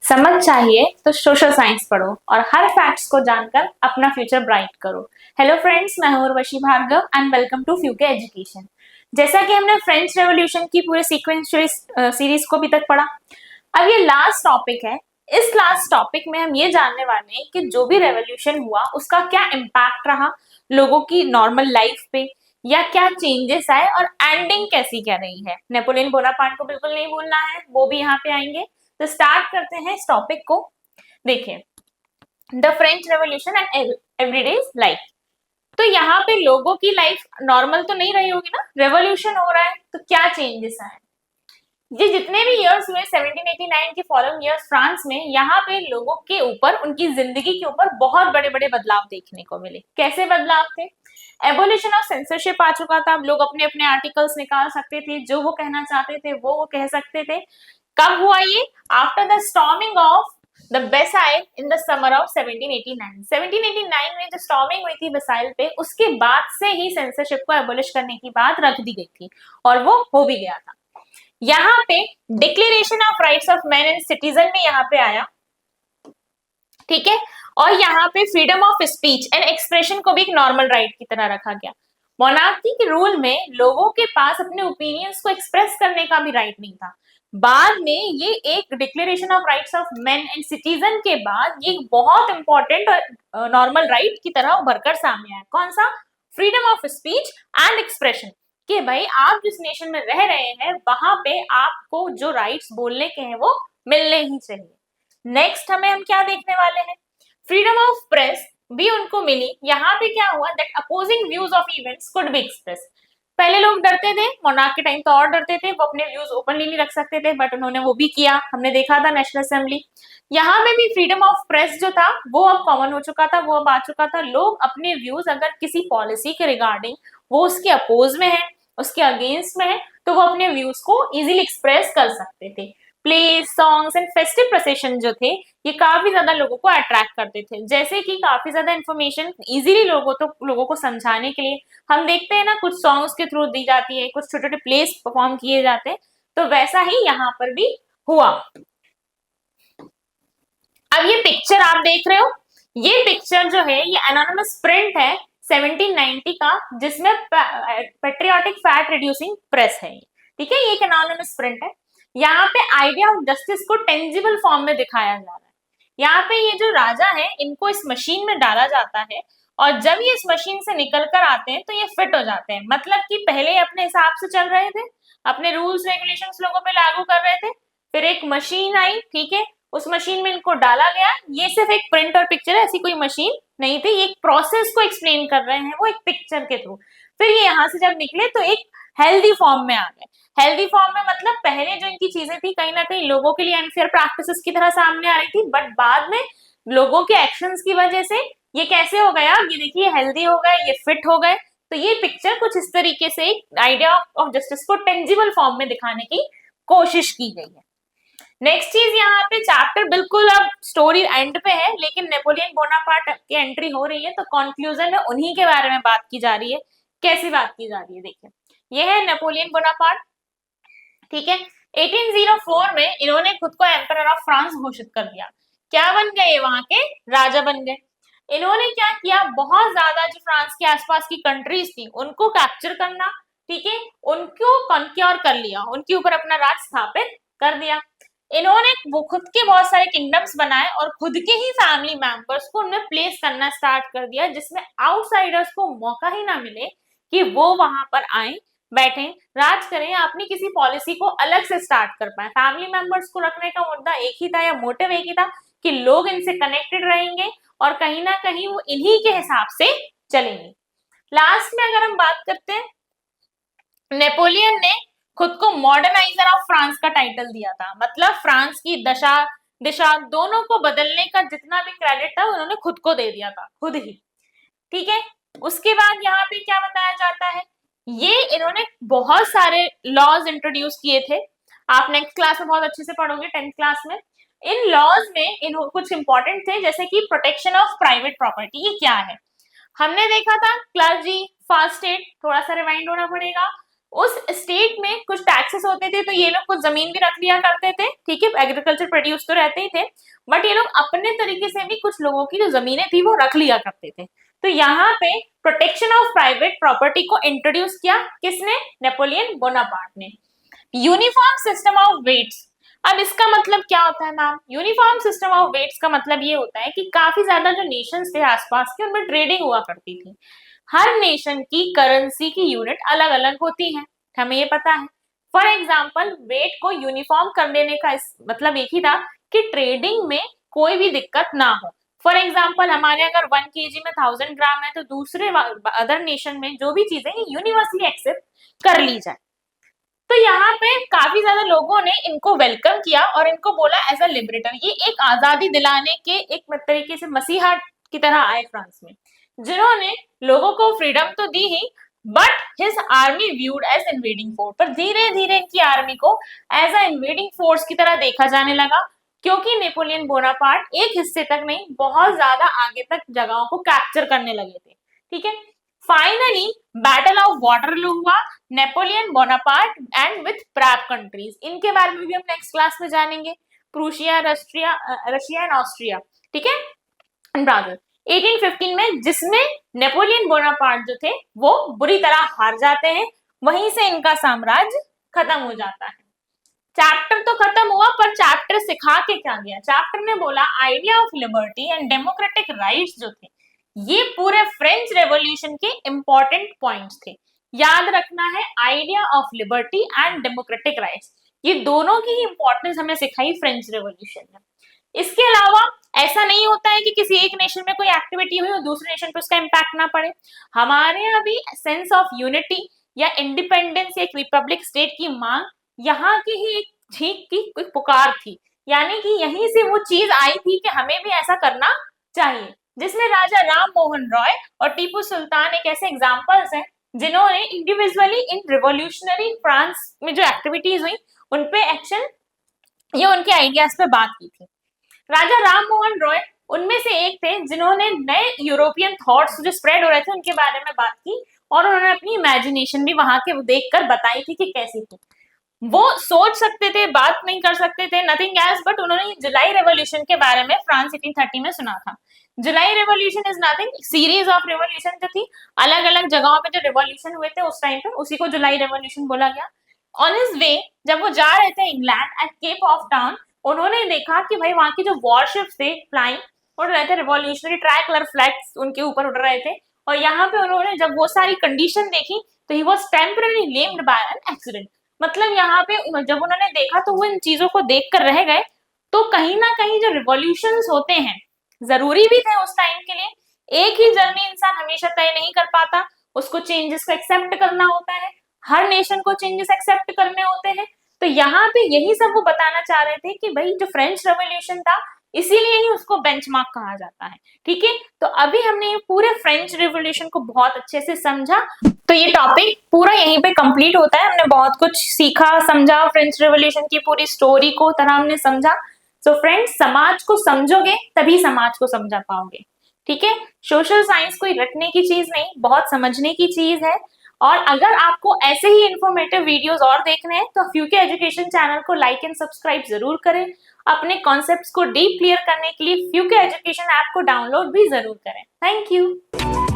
समझ चाहिए तो सोशल साइंस पढ़ो और हर फैक्ट्स को जानकर अपना फ्यूचर ब्राइट करो। हेलो फ्रेंड्स, मैं हूं Urvashi Bhargav and welcome to फ्यूके एजुकेशन। जैसा कि हमने फ्रेंच रेवोल्यूशन की पूरे सीक्वेंस सीरीज को अभी तक पढ़ा, अब ये लास्ट टॉपिक है। इस लास्ट टॉपिक में हम ये जानने वाले हैं कि जो भी रेवोल्यूशन हुआ उसका क्या इम्पैक्ट रहा लोगों की नॉर्मल लाइफ पे, या क्या चेंजेस आए और एंडिंग कैसी क्या रही है। नेपोलियन बोनापार्ट को बिल्कुल नहीं भूलना है, वो भी यहाँ पे आएंगे। तो स्टार्ट करते हैं इस टॉपिक को। देखिए, the French Revolution and everyday life. तो यहाँ पे लोगों की लाइफ नॉर्मल तो नहीं रही होगी ना, रेवोल्यूशन हो रहा है तो क्या चेंजेस आए। ये जितने भी इयर्स हुए 1789 के फॉलोइंग इयर्स फ्रांस में, यहाँ पे लोगों के ऊपर, उनकी जिंदगी के ऊपर बहुत बड़े बड़े बदलाव देखने को मिले। कैसे बदलाव थे? एबोलिशन ऑफ सेंसरशिप आ चुका था। अब लोग अपने अपने आर्टिकल्स निकाल सकते थे, जो वो कहना चाहते थे वो कह सकते थे। कब हुआ ये? After the storming of the Bastille in the summer of 1789। 1789 में जो स्टॉर्मिंग हुई थी बेसाइल पे, उसके बाद से ही सेंसरशिप को एबोलिश करने की बात रख दी गई थी और वो हो भी गया था। यहाँ पे declaration of rights of man and citizen में यहाँ पे आया, ठीक है। और यहाँ पे freedom of speech and expression को भी एक नॉर्मल राइट की तरह रखा गया। मोनार्की के रूल में लोगों के पास अपने ओपिनियंस को एक्सप्रेस करने का भी राइट नहीं था। बाद में ये एक declaration of rights of main and citizen के बाद ये बहुत इंपॉर्टेंट और नॉर्मल राइट की तरह उभरकर सामने आया। कौन सा? Freedom of speech and expression. कि भाई आप जिस नेशन में रह रहे हैं वहां पे आपको जो राइट्स बोलने के हैं वो मिलने ही चाहिए। नेक्स्ट हम क्या देखने वाले हैं? फ्रीडम ऑफ प्रेस भी उनको मिली। यहाँ पे क्या हुआ? That opposing views of events could be express. पहले लोग डरते थे, मोनार्क के टाइम तो और डरते थे, वो अपने व्यूज ओपनली नहीं रख सकते थे, बट उन्होंने वो भी किया। हमने देखा था नेशनल असेंबली। यहाँ पे भी फ्रीडम ऑफ प्रेस जो था वो अब कॉमन हो चुका था, वो अब आ चुका था। लोग अपने व्यूज अगर किसी पॉलिसी के रिगार्डिंग वो उसके अपोज में है, उसके अगेंस्ट में है, तो वो अपने व्यूज को इजीली एक्सप्रेस कर सकते थे। Play, songs and festive procession जो थे ये काफी ज्यादा लोगों को अट्रैक्ट करते थे। जैसे कि काफी ज्यादा इन्फॉर्मेशन इजीली लोगों को समझाने के लिए हम देखते हैं ना, कुछ सॉन्ग्स के थ्रू दी जाती है, कुछ छोटे छोटे प्लेस परफॉर्म किए जाते हैं। तो वैसा ही यहाँ पर भी हुआ। अब ये पिक्चर आप देख रहे हो, ये पिक्चर जो है ये एनोनिमस प्रिंट है 1790 का, जिसमें पेट्रियोटिक फैट रिड्यूसिंग प्रेस है। ठीक है, ये एक एनोनिमस प्रिंट है। यहाँ पे आइडिया ऑफ जस्टिस को टेंजिबल फॉर्म में दिखाया जा रहा है। यहाँ पे ये जो राजा है इनको इस मशीन में डाला जाता है और जब ये इस मशीन से निकल कर आते हैं तो ये फिट हो जाते हैं। मतलब कि पहले अपने हिसाब से चल रहे थे, अपने रूल्स रेगुलेशंस लोगों पे लागू कर रहे थे, फिर एक मशीन आई, ठीक है, उस मशीन में इनको डाला गया। ये सिर्फ एक प्रिंट और पिक्चर है, ऐसी कोई मशीन नहीं थी। एक प्रोसेस को एक्सप्लेन कर रहे हैं वो एक पिक्चर के थ्रू। फिर ये यहाँ से जब निकले तो एक हेल्दी फॉर्म में आ गए। हेल्दी फॉर्म में मतलब पहले जो इनकी चीजें थी कहीं ना कहीं लोगों के लिए अनफेयर प्रैक्टिसेस की तरह सामने आ रही थी, बट बाद में लोगों के एक्शंस की वजह से ये कैसे हो गया, ये देखिए हेल्दी हो गए, ये फिट हो गए। तो ये पिक्चर कुछ इस तरीके से एक आइडिया ऑफ जस्टिस को टेंजिबल फॉर्म में दिखाने की कोशिश की गई है। नेक्स्ट चीज, यहाँ पे चैप्टर बिल्कुल अब स्टोरी एंड पे है, लेकिन नेपोलियन बोनापार्ट की एंट्री हो रही है तो कंक्लूजन में उन्हीं के बारे में बात की जा रही है। कैसी बात की जा रही है? देखिए, ये है नेपोलियन बोनापार्ट, ठीक है। 1804 में इन्होंने खुद को एम्परर ऑफ फ्रांस घोषित कर दिया। क्या बन गए? वहां के राजा बन गए। इन्होंने क्या किया? बहुत ज्यादा जो फ्रांस के आसपास की कंट्रीज थी उनको कैप्चर करना, ठीक है, उनको कॉन्क्योर कर लिया, उनके ऊपर अपना राज स्थापित कर दिया। इन्होंने वो खुद के बहुत सारे किंगडम्स बनाए और खुद के ही फैमिली मेंबर्स को उनमें प्लेस करना स्टार्ट कर दिया, जिसमें आउटसाइडर्स को मौका ही ना मिले कि वो वहां पर आए, बैठे, राज करें, अपनी किसी पॉलिसी को अलग से स्टार्ट कर पाए। फैमिली मेंबर्स को रखने का मुद्दा एक ही था या मोटिव एक ही था कि लोग इनसे कनेक्टेड रहेंगे और कहीं ना कहीं वो इन्हीं के हिसाब से चलेंगे। लास्ट में अगर हम बात करते हैं, नेपोलियन ने खुद को मॉडर्नाइजर ऑफ फ्रांस का टाइटल दिया था। मतलब फ्रांस की दशा दिशा दोनों को बदलने का जितना भी क्रेडिट था उन्होंने खुद को दे दिया था, खुद ही, ठीक है। उसके बाद यहाँ पे क्या बताया जाता है, ये इन्होंने बहुत सारे लॉज इंट्रोड्यूस किए थे। आप नेक्स्ट क्लास में बहुत अच्छे से पढ़ोगे, 10th क्लास में। इन लॉज में कुछ इंपॉर्टेंट थे, जैसे कि प्रोटेक्शन ऑफ प्राइवेट प्रॉपर्टी। ये क्या है? हमने देखा था क्लर्जी, फास्टेड, थोड़ा सा रिवाइंड होना पड़ेगा। उस स्टेट में कुछ टैक्सेस होते थे, तो ये लोग कुछ जमीन भी रख लिया करते थे, ठीक है, एग्रीकल्चर प्रोड्यूस तो रहते ही थे, बट ये लोग अपने तरीके से भी कुछ लोगों की जो जमीनें थी वो रख लिया करते थे। तो यहाँ पे प्रोटेक्शन ऑफ प्राइवेट प्रॉपर्टी को इंट्रोड्यूस किया किसने? नेपोलियन बोनापार्ट ने। यूनिफॉर्म सिस्टम ऑफ वेट्स, अब इसका मतलब क्या होता है ma'am? Uniform system of weights का मतलब ये होता है कि काफी ज्यादा जो नेशंस थे आसपास के, उनमें ट्रेडिंग हुआ करती थी। हर नेशन की करेंसी की यूनिट अलग अलग होती है, हमें ये पता है। फॉर एग्जाम्पल वेट को यूनिफॉर्म कर देने का मतलब एक ही था कि ट्रेडिंग में कोई भी दिक्कत ना हो। फॉर एग्जाम्पल हमारे अगर 1 kg में 1000 ग्राम है, तो दूसरे अदर नेशन में जो भी चीजें यूनिवर्सली एक्सेप्ट कर ली जाए। तो यहाँ पे काफी ज्यादा लोगों ने इनको वेलकम किया और इनको बोला एज अ लिबरेटर। ये एक आजादी दिलाने के एक तरीके से मसीहा की तरह आए फ्रांस में, जिन्होंने लोगों को फ्रीडम तो दी ही, but his army viewed as invading force. पर धीरे धीरे इनकी आर्मी को एज अ इन्वेडिंग फोर्स की तरह देखा जाने लगा, क्योंकि नेपोलियन बोनापार्ट एक हिस्से तक नहीं, बहुत ज्यादा आगे तक जगहों को कैप्चर करने लगे थे, ठीक है। फाइनली बैटल ऑफ वाटरलू हुआ, Napoleon Bonaparte and with Prague countries. इनके बारे में भी हम नेक्स्ट क्लास में जानेंगे। प्रूशिया, रशिया एंड ऑस्ट्रिया, ठीक है, ब्राजील। 1815 में, जिसमें नेपोलियन बोनापार्ट जो थे वो बुरी तरह हार जाते हैं, वहीं से इनका साम्राज्य खत्म हो जाता है। चैप्टर तो खत्म हुआ, पर चैप्टर सिखा के क्या गया? चैप्टर ने बोला idea of liberty and democratic rights जो थे, ये पूरे फ्रेंच रेवोल्यूशन के इंपॉर्टेंट पॉइंट्स थे। याद रखना है, idea of liberty and democratic rights, ये दोनों की ही इंपॉर्टेंस हमें सिखाई फ्रेंच रेवोल्यूशन में। इसके अलावा ऐसा नहीं होता है कि किसी एक नेशन में कोई एक्टिविटी हुई और दूसरे नेशन पे उसका इम्पैक्ट ना पड़े। हमारे यहाँ भी सेंस ऑफ यूनिटी या इंडिपेंडेंस या एक रिपब्लिक स्टेट की मांग यहाँ की ही एक झींक की कोई पुकार थी, यानी कि यहीं से वो चीज आई थी कि हमें भी ऐसा करना चाहिए, जिसमें राजा राम मोहन रॉय और टीपू सुल्तान एक ऐसे एग्जाम्पल्स हैं जिन्होंने इंडिविजुअली इन रिवोल्यूशनरी फ्रांस में जो एक्टिविटीज हुई उन पे एक्शन या उनके आइडियाज पे बात की थी। राजा राम मोहन रॉय उनमें से एक थे जिन्होंने नए यूरोपियन थॉट्स जो स्प्रेड हो रहे थे उनके बारे में बात की, और उन्होंने अपनी इमेजिनेशन भी वहां के देखकर बताई थी कि कैसी थी। वो सोच सकते थे, बात नहीं कर सकते थे, नथिंग एल्स, बट उन्होंने जुलाई रेवोल्यूशन के बारे में फ्रांस 1830 में सुना था। July revolution is nothing, series of revolution जो थी, अलग अलग जगहों पे जो रेवोल्यूशन हुए थे उस टाइम पे, उसी को जुलाई रेवोल्यूशन बोला गया। ऑन हिज वे, जब वो जा रहे थे England at Cape of Town, उन्होंने देखा कि भाई वहां की जो वॉरशिप्स थे फ्लाइंग उड़ रहे थे, रिवॉल्यूशनरी ट्राई कलर फ्लैग्स उनके ऊपर उड़ रहे थे, और यहाँ पे उन्होंने जब वो सारी कंडीशन देखी तो he was temporary lamed by an accident. मतलब यहाँ पे जब उन्होंने देखा तो वो इन चीजों को देख कर रह गए। तो कहीं ना कहीं जो रिवॉल्यूशंस होते हैं जरूरी भी थे उस टाइम के लिए। एक ही जर्नी इंसान हमेशा तय नहीं कर पाता, उसको चेंजेस को एक्सेप्ट करना होता है, हर नेशन को चेंजेस एक्सेप्ट करने होते हैं। तो यहाँ पे यही सब वो बताना चाह रहे थे कि भाई जो फ्रेंच रेवोल्यूशन था इसीलिए ही उसको बेंचमार्क कहा जाता है, ठीक है। तो अभी हमने ये पूरे फ्रेंच रेवोल्यूशन को बहुत अच्छे से समझा, तो ये टॉपिक पूरा यहीं पे कंप्लीट होता है। हमने बहुत कुछ सीखा, समझा, फ्रेंच रेवोल्यूशन की पूरी स्टोरी को तरह हमने समझा। सो फ्रेंड्स, समाज को समझोगे तभी समाज को समझा पाओगे, ठीक है। सोशल साइंस कोई रटने की चीज नहीं, बहुत समझने की चीज है। और अगर आपको ऐसे ही इंफॉर्मेटिव वीडियोस और देखने हैं तो फ्यूके एजुकेशन चैनल को लाइक एंड सब्सक्राइब जरूर करें। अपने कॉन्सेप्ट्स को डीप क्लियर करने के लिए फ्यूके एजुकेशन ऐप को डाउनलोड भी जरूर करें। Thank you.